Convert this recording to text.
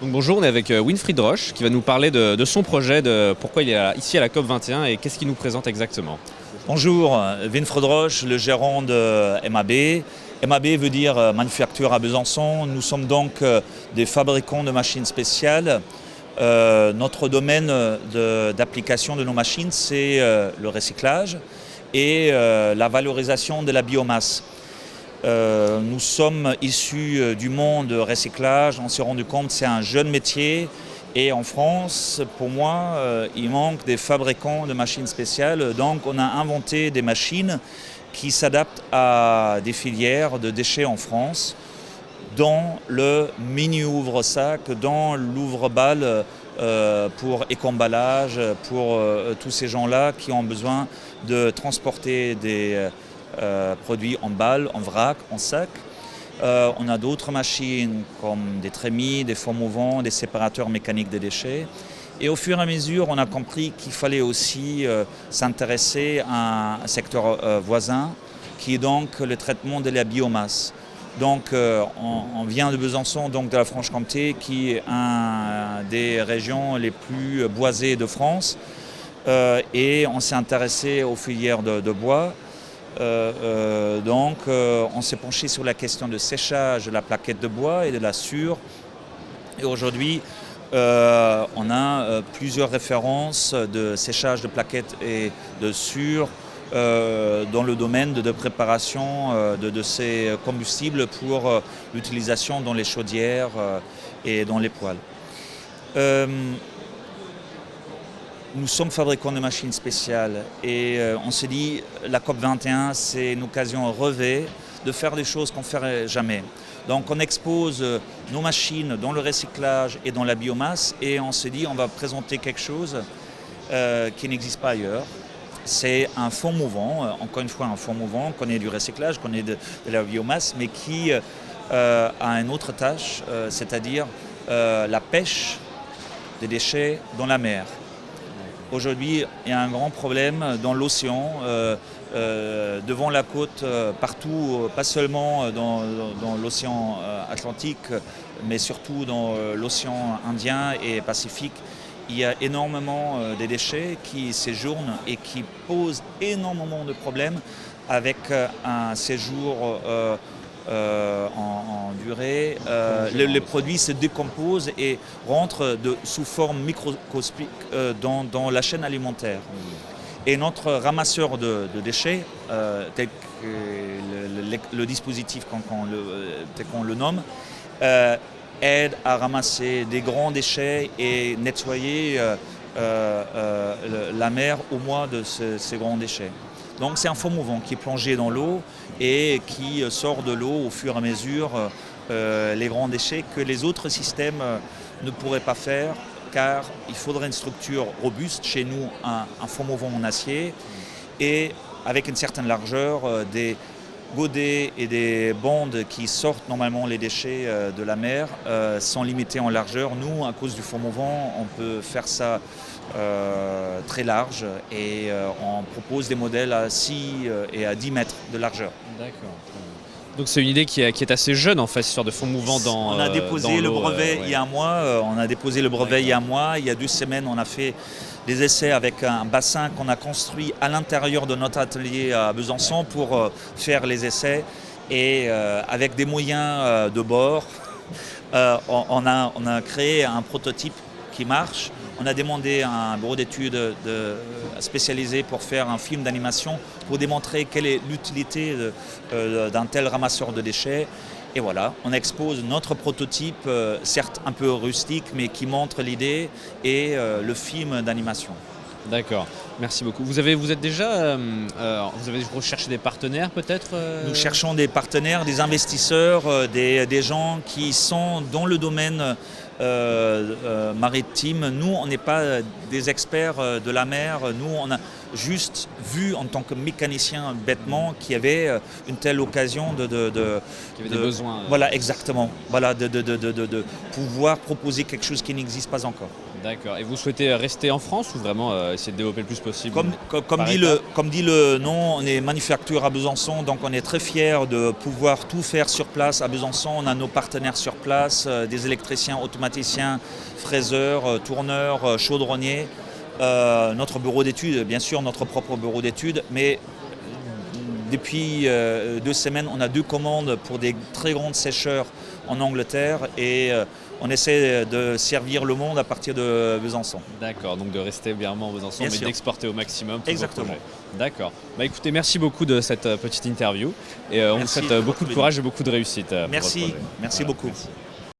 Donc bonjour, on est avec Winfried Roche qui va nous parler de son projet, de pourquoi il est ici à la COP21 et qu'est-ce qu'il nous présente exactement. Bonjour, Winfried Roche, le gérant de MAB. MAB veut dire Manufacture à Besançon. Nous sommes donc des fabricants de machines spéciales. Notre domaine d'application de nos machines, c'est le recyclage et la valorisation de la biomasse. Nous sommes issus du monde recyclage. On s'est rendu compte que c'est un jeune métier. Et en France, pour moi, il manque des fabricants de machines spéciales. Donc on a inventé des machines qui s'adaptent à des filières de déchets en France, dans le mini ouvre-sac, dans l'ouvre-balle pour éco-emballage, pour tous ces gens-là qui ont besoin de transporter des produits en balle, en vrac, en sac. On a d'autres machines comme des trémies, des fours mouvants, des séparateurs mécaniques des déchets. Et au fur et à mesure, on a compris qu'il fallait aussi s'intéresser à un secteur voisin, qui est donc le traitement de la biomasse. Donc on vient de Besançon, donc de la Franche-Comté, qui est une des régions les plus boisées de France. Et on s'est intéressé aux filières de bois. On s'est penché sur la question de séchage de la plaquette de bois et de la sciure. Et aujourd'hui, on a plusieurs références de séchage de plaquettes et de sciure dans le domaine de préparation de ces combustibles pour l'utilisation dans les chaudières et dans les poêles. Nous sommes fabricants de machines spéciales et on s'est dit la COP21 c'est une occasion rêvée de faire des choses qu'on ne ferait jamais. Donc on expose nos machines dans le recyclage et dans la biomasse et on s'est dit on va présenter quelque chose qui n'existe pas ailleurs. C'est un four mouvant, encore une fois un four mouvant, qu'on ait du recyclage, qu'on ait de la biomasse, mais qui a une autre tâche, c'est-à-dire la pêche des déchets dans la mer. Aujourd'hui, il y a un grand problème dans l'océan, devant la côte, partout, pas seulement dans l'océan Atlantique, mais surtout dans l'océan Indien et Pacifique. Il y a énormément de déchets qui séjournent et qui posent énormément de problèmes avec un séjour en durée. Les produits se décomposent et rentrent sous forme microscopique dans la chaîne alimentaire. Et notre ramasseur de déchets, tel que le dispositif tel qu'on le nomme, aide à ramasser des grands déchets et nettoyer la mer au moins de ces grands déchets. Donc c'est un four mouvant qui est plongé dans l'eau et qui sort de l'eau au fur et à mesure les grands déchets que les autres systèmes ne pourraient pas faire, car il faudrait une structure robuste, chez nous un four mouvant en acier, et avec une certaine largeur, des godets et des bandes qui sortent normalement les déchets de la mer sont limités en largeur. Nous, à cause du four mouvant, on peut faire ça très large et on propose des modèles à 6 et à 10 mètres de largeur. D'accord. Donc c'est une idée qui est assez jeune en fait, ce genre de four mouvant dans On a déposé le brevet ouais. il y a un mois. On a déposé le brevet il y a un mois. Il y a 2 semaines, on a fait des essais avec un bassin qu'on a construit à l'intérieur de notre atelier à Besançon pour faire les essais. Et avec des moyens de bord, on a créé un prototype qui marche. On a demandé à un bureau d'études spécialisé pour faire un film d'animation pour démontrer quelle est l'utilité d'un tel ramasseur de déchets. Et voilà, on expose notre prototype, certes un peu rustique, mais qui montre l'idée et le film d'animation. D'accord, merci beaucoup. Vous avez recherché des partenaires peut-être Nous cherchons des partenaires, des investisseurs, des gens qui sont dans le domaine maritime. Nous, on n'est pas des experts de la mer. Nous, juste vu en tant que mécanicien bêtement qu'il y avait une telle occasion Qu'il y avait des besoins. Voilà, exactement. Voilà, de pouvoir proposer quelque chose qui n'existe pas encore. D'accord. Et vous souhaitez rester en France ou vraiment essayer de développer le plus possible? Comme dit le nom, on est manufacture à Besançon, donc on est très fiers de pouvoir tout faire sur place à Besançon. On a nos partenaires sur place, des électriciens, automaticiens, fraiseurs, tourneurs, chaudronniers. Notre bureau d'études, bien sûr, notre propre bureau d'études, mais depuis 2 semaines, on a 2 commandes pour des très grandes sécheurs en Angleterre et on essaie de servir le monde à partir de Besançon. D'accord, donc de rester bien en Besançon, Bien mais sûr. d'exporter au maximum tous vos Exactement. projets. D'accord. Bah écoutez, merci beaucoup de cette petite interview et on vous Merci souhaite de beaucoup de votre courage et beaucoup de réussite pour votre Merci, projet. merci Voilà, beaucoup. merci.